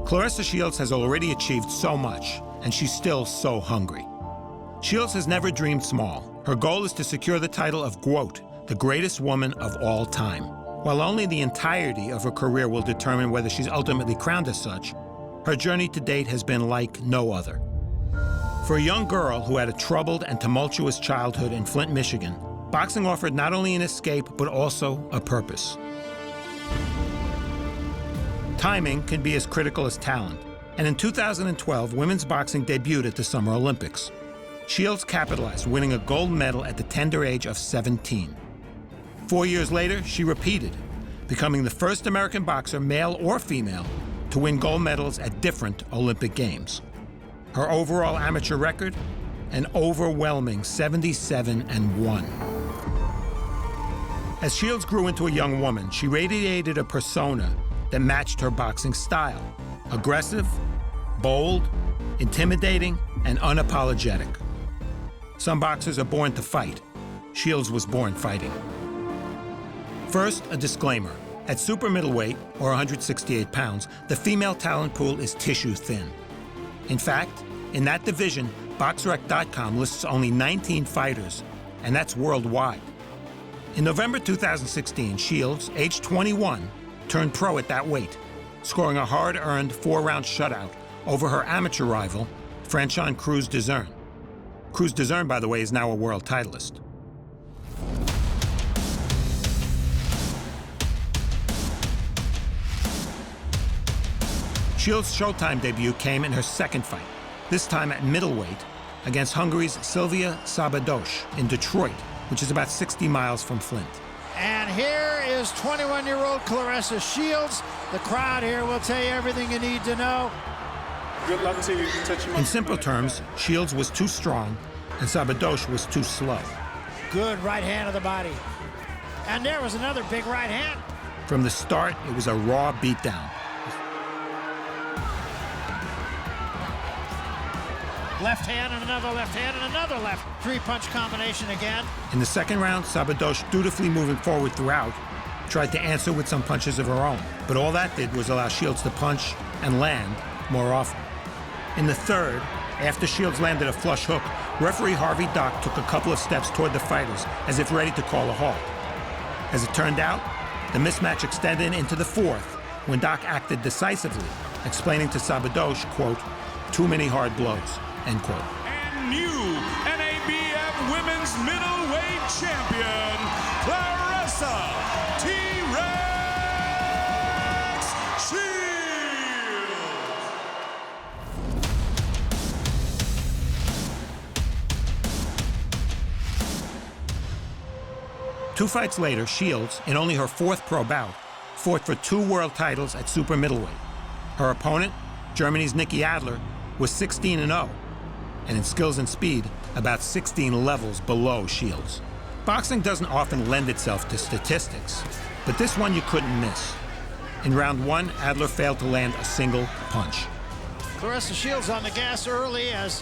Claressa Shields has already achieved so much, and she's still so hungry. Shields has never dreamed small. Her goal is to secure the title of GWOAT, the greatest woman of all time. While only the entirety of her career will determine whether she's ultimately crowned as such, her journey to date has been like no other. For a young girl who had a troubled and tumultuous childhood in Flint, Michigan, boxing offered not only an escape, but also a purpose. Timing can be as critical as talent, and in 2012, women's boxing debuted at the Summer Olympics. Shields capitalized, winning a gold medal at the tender age of 17. 4 years later, she repeated, becoming the first American boxer, male or female, to win gold medals at different Olympic Games. Her overall amateur record, an overwhelming 77-1. As Shields grew into a young woman, she radiated a persona that matched her boxing style: aggressive, bold, intimidating, and unapologetic. Some boxers are born to fight. Shields was born fighting. First, a disclaimer. At super middleweight, or 168 pounds, the female talent pool is tissue thin. In fact, in that division, BoxRec.com lists only 19 fighters, and that's worldwide. In November 2016, Shields, age 21, turned pro at that weight, scoring a hard-earned 4-round shutout over her amateur rival, Franchon Cruz-Dezurn. Cruz-Dezurn, by the way, is now a world titleist. Shields' Showtime debut came in her second fight, this time at middleweight, against Hungary's Silvia Szabados in Detroit, which is about 60 miles from Flint. And here is 21-year-old Claressa Shields. The crowd here will tell you everything you need to know. Good luck to you. In simple terms, Shields was too strong and Szabados was too slow. Good right hand of the body. And there was another big right hand. From the start, it was a raw beatdown. Left hand and another left hand and another left. Three-punch combination again. In the second round, Szabados, dutifully moving forward throughout, tried to answer with some punches of her own. But all that did was allow Shields to punch and land more often. In the third, after Shields landed a flush hook, referee Harvey Dock took a couple of steps toward the fighters as if ready to call a halt. As it turned out, the mismatch extended into the fourth when Dock acted decisively, explaining to Szabados, quote, "too many hard blows," end quote. And new NABF Women's Middleweight Champion, Claressa T-Rex Shields. Two fights later, Shields, in only her fourth pro bout, fought for 2 world titles at super middleweight. Her opponent, Germany's Nikki Adler, was 16-0. And in skills and speed, about 16 levels below Shields. Boxing doesn't often lend itself to statistics, but this one you couldn't miss. In round 1, Adler failed to land a single punch. Claressa Shields on the gas early as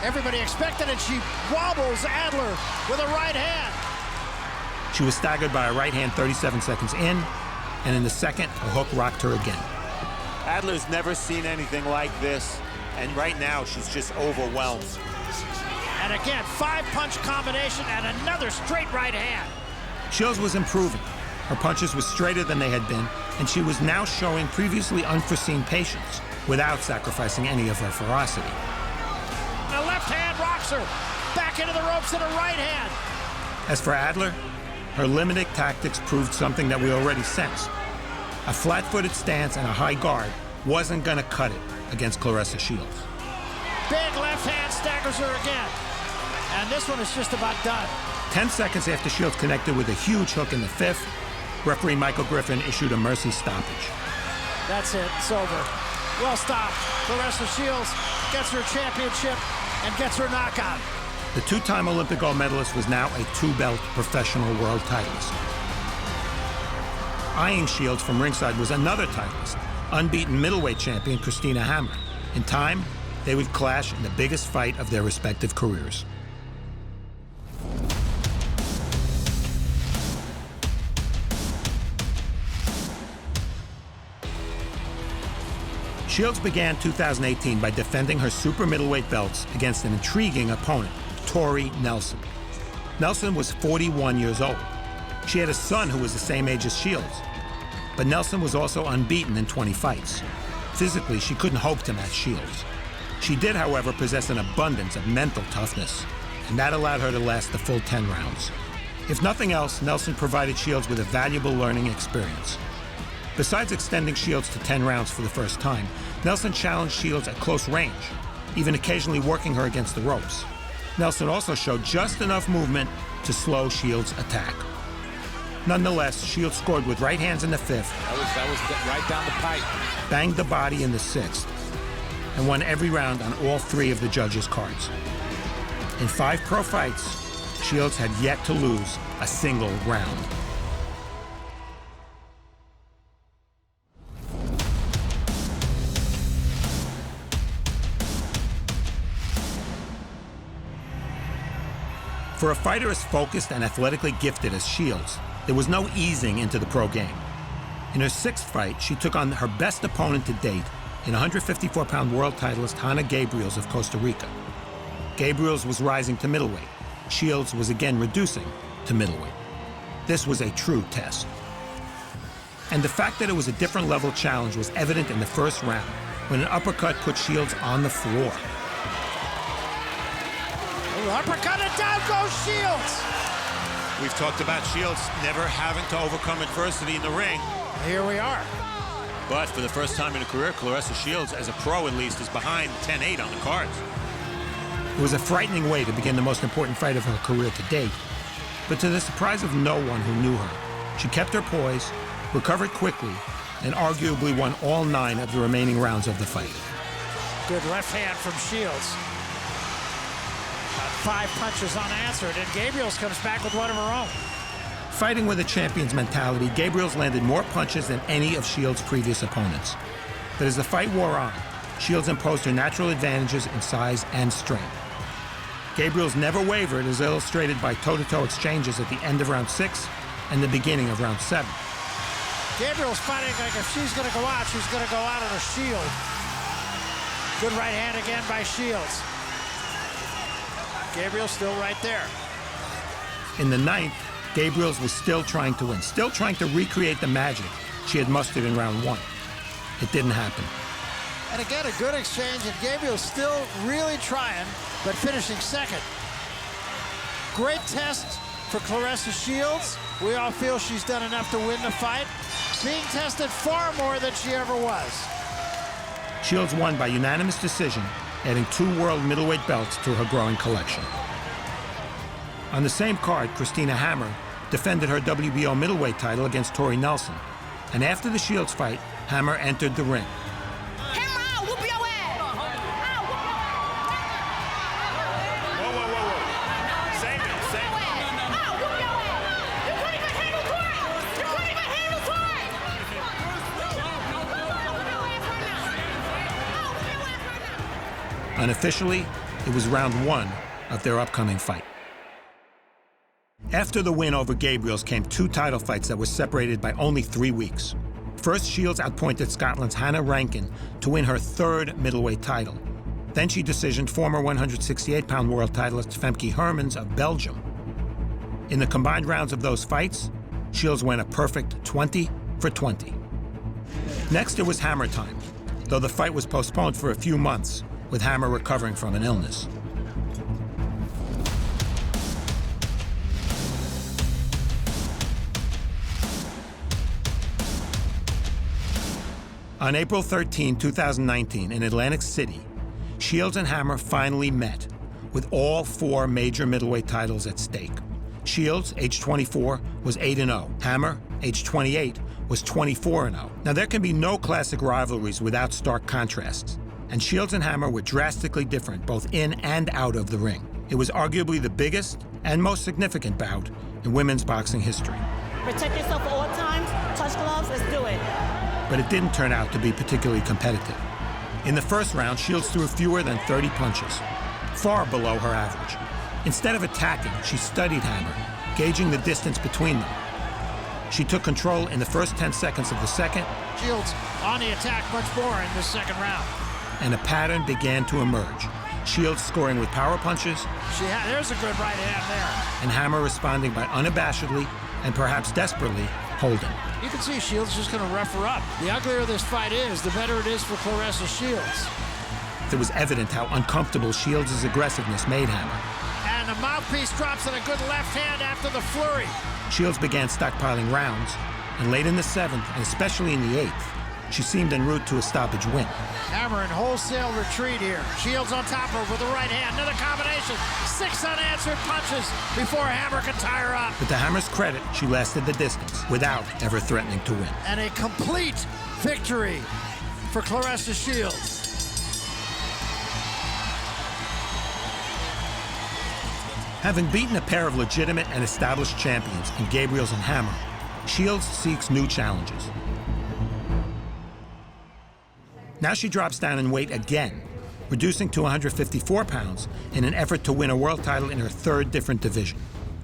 everybody expected it. She wobbles Adler with a right hand. She was staggered by a right hand 37 seconds in, and in the second, a hook rocked her again. Adler's never seen anything like this. And right now, she's just overwhelmed. And again, 5-punch combination and another straight right hand. Shields was improving. Her punches were straighter than they had been, and she was now showing previously unforeseen patience without sacrificing any of her ferocity. A left hand rocks her. Back into the ropes and a right hand. As for Adler, her limited tactics proved something that we already sensed. A flat-footed stance and a high guard wasn't going to cut it against Claressa Shields. Big left hand staggers her again. And this one is just about done. 10 seconds after Shields connected with a huge hook in the fifth, referee Michael Griffin issued a mercy stoppage. That's it. It's over. Well stopped. Claressa Shields gets her championship and gets her knockout. The 2-time Olympic gold medalist was now a 2-belt professional world titleist. Eyeing Shields from ringside was another titleist, unbeaten middleweight champion Christina Hammer. In time, they would clash in the biggest fight of their respective careers. Shields began 2018 by defending her super middleweight belts against an intriguing opponent, Tori Nelson. Nelson was 41 years old. She had a son who was the same age as Shields. But Nelson was also unbeaten in 20 fights. Physically, she couldn't hope to match Shields. She did, however, possess an abundance of mental toughness, and that allowed her to last the full 10 rounds. If nothing else, Nelson provided Shields with a valuable learning experience. Besides extending Shields to 10 rounds for the first time, Nelson challenged Shields at close range, even occasionally working her against the ropes. Nelson also showed just enough movement to slow Shields' attack. Nonetheless, Shields scored with right hands in the 5th. That was right down the pipe. Banged the body in the 6th, and won every round on all 3 of the judges' cards. In 5 pro fights, Shields had yet to lose a single round. For a fighter as focused and athletically gifted as Shields, there was no easing into the pro game. In her 6th fight, she took on her best opponent to date in 154-pound world titleist Hanna Gabriels of Costa Rica. Gabriels was rising to middleweight. Shields was again reducing to middleweight. This was a true test. And the fact that it was a different level challenge was evident in the first round, when an uppercut put Shields on the floor. Ooh, uppercut and down goes Shields. We've talked about Shields never having to overcome adversity in the ring. Here we are. But for the first time in her career, Claressa Shields, as a pro at least, is behind 10-8 on the cards. It was a frightening way to begin the most important fight of her career to date. But to the surprise of no one who knew her, she kept her poise, recovered quickly, and arguably won all 9 of the remaining rounds of the fight. Good left hand from Shields. 5 punches unanswered, and Gabriels comes back with one of her own. Fighting with a champion's mentality, Gabriels landed more punches than any of Shields' previous opponents. But as the fight wore on, Shields imposed her natural advantages in size and strength. Gabriels never wavered, as illustrated by toe-to-toe exchanges at the end of round 6 and the beginning of round 7. Gabriels fighting like if she's going to go out, she's going to go out on a shield. Good right hand again by Shields. Gabriel's still right there. In the 9th, Gabriels was still trying to win, still trying to recreate the magic she had mustered in round 1. It didn't happen. And again, a good exchange, and Gabriel's still really trying, but finishing 2nd. Great test for Claressa Shields. We all feel she's done enough to win the fight, being tested far more than she ever was. Shields won by unanimous decision, adding 2 world middleweight belts to her growing collection. On the same card, Christina Hammer defended her WBO middleweight title against Tori Nelson. And after the Shields fight, Hammer entered the ring. Hammer, I'll whoop your ass! I'll whoop your ass! Whoa. Save it. I'll whoop your ass! You couldn't even handle Tori! You couldn't even handle Tori! I'll whoop your ass right now! I'll whoop your ass right now! Unofficially, it was round 1 of their upcoming fight. After the win over Gabriels came 2 title fights that were separated by only 3 weeks. First, Shields outpointed Scotland's Hannah Rankin to win her 3rd middleweight title. Then she decisioned former 168-pound world titleist Femke Hermans of Belgium. In the combined rounds of those fights, Shields went a perfect 20 for 20. Next, it was Hammer time, though the fight was postponed for a few months, with Hammer recovering from an illness. On April 13, 2019, in Atlantic City, Shields and Hammer finally met, with all 4 major middleweight titles at stake. Shields, age 24, was 8-0. Hammer, age 28, was 24-0. Now, there can be no classic rivalries without stark contrasts, and Shields and Hammer were drastically different both in and out of the ring. It was arguably the biggest and most significant bout in women's boxing history. Protect yourself at all times, touch gloves, let's do it. But it didn't turn out to be particularly competitive. In the first round, Shields threw fewer than 30 punches, far below her average. Instead of attacking, she studied Hammer, gauging the distance between them. She took control in the first 10 seconds of the second. Shields on the attack much more in this second round. And a pattern began to emerge. Shields scoring with power punches. There's a good right hand there. And Hammer responding by unabashedly and perhaps desperately holding. You can see Shields just going to rough her up. The uglier this fight is, the better it is for Claressa Shields. It was evident how uncomfortable Shields' aggressiveness made Hammer. And the mouthpiece drops in a good left hand after the flurry. Shields began stockpiling rounds, and late in the seventh, and especially in the eighth, she seemed en route to a stoppage win. Hammer in wholesale retreat here. Shields on top of her with the right hand. Another combination. 6 unanswered punches before Hammer can tie her up. But to Hammer's credit, she lasted the distance without ever threatening to win. And a complete victory for Claressa Shields. Having beaten a pair of legitimate and established champions in Gabriels and Hammer, Shields seeks new challenges. Now she drops down in weight again, reducing to 154 pounds in an effort to win a world title in her third different division.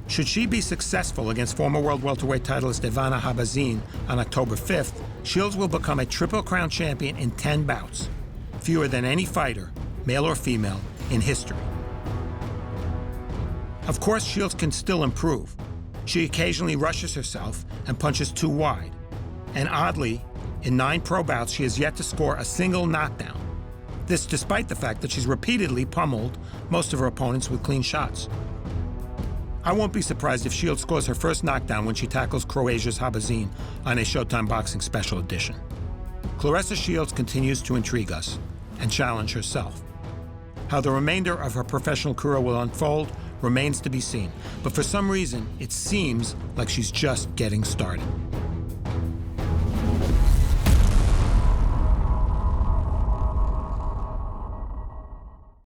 Should she be successful against former world welterweight titleist Ivana Habazin on October 5th, Shields will become a Triple Crown champion in 10 bouts, fewer than any fighter, male or female, in history. Of course, Shields can still improve. She occasionally rushes herself and punches too wide. And oddly, in 9 pro bouts, she has yet to score a single knockdown. This despite the fact that she's repeatedly pummeled most of her opponents with clean shots. I won't be surprised if Shields scores her first knockdown when she tackles Croatia's Habazin on a Showtime Boxing Special Edition. Claressa Shields continues to intrigue us and challenge herself. How the remainder of her professional career will unfold remains to be seen, but for some reason, it seems like she's just getting started.